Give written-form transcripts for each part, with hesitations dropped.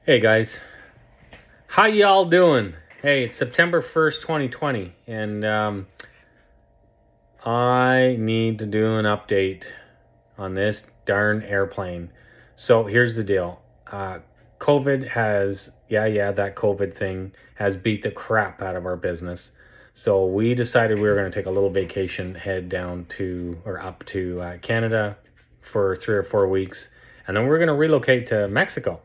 Hey guys, how y'all doing? Hey, it's September 1st, 2020, and I need to do an update on this darn airplane. So here's the deal. COVID has, that COVID thing has beat the crap out of our business. So we decided we were going to take a little vacation, head down to, or up to Canada for 3 or 4 weeks, and then we're going to relocate to Mexico.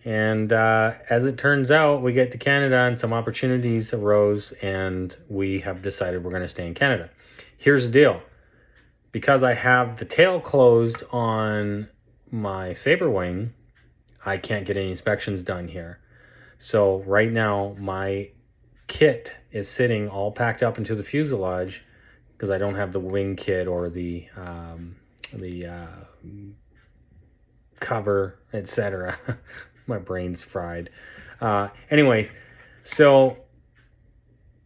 And as it turns out, we get to Canada and some opportunities arose, and we have decided we're going to stay in Canada. Here's the deal. Because I have the tail closed on my Saberwing, I can't get any inspections done here. So right now, my kit is sitting all packed up into the fuselage because I don't have the wing kit or the cover, etc. My brain's fried. Anyways, so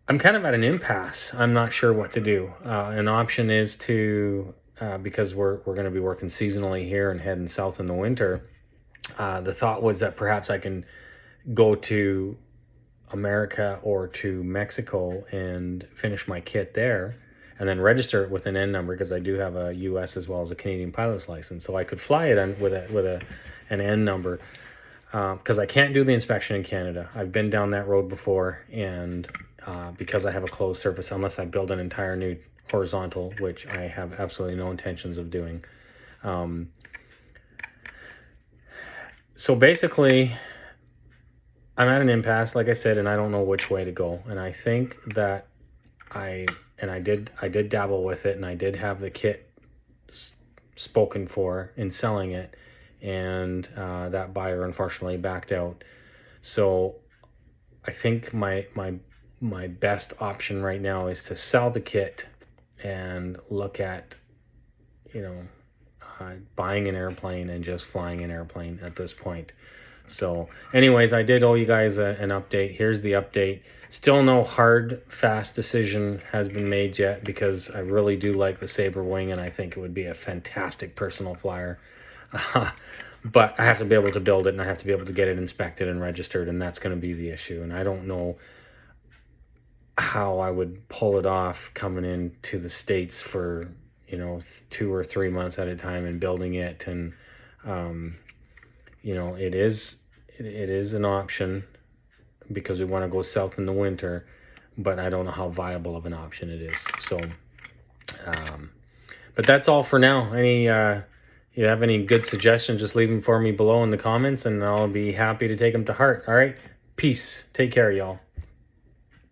I'm kind of at an impasse. I'm not sure what to do. An option is to, because we're going to be working seasonally here and heading south in the winter, the thought was that perhaps I can go to America or to Mexico and finish my kit there and then register it with an N number because I do have a US as well as a Canadian pilot's license. So I could fly it with an N number. Because I can't do the inspection in Canada. I've been down that road before, and because I have a closed surface, unless I build an entire new horizontal, which I have absolutely no intentions of doing. So basically, I'm at an impasse, like I said, and I don't know which way to go. And I think that I did dabble with it, and I did have the kit spoken for in selling it. And that buyer unfortunately backed out. So I think my best option right now is to sell the kit and look at, buying an airplane and just flying an airplane at this point. So anyways, I did owe you guys an update. Here's the update. Still no hard, fast decision has been made yet because I really do like the Saberwing and I think it would be a fantastic personal flyer. But I have to be able to build it and I have to be able to get it inspected and registered, and that's going to be the issue. And I don't know how I would pull it off coming into the States for 2 or 3 months at a time and building it. And it is an option because we want to go south in the winter, but I don't know how viable of an option it is. So but that's all for now. You have any good suggestions, just leave them for me below in the comments, and I'll be happy to take them to heart. All right? Peace. Take care, y'all.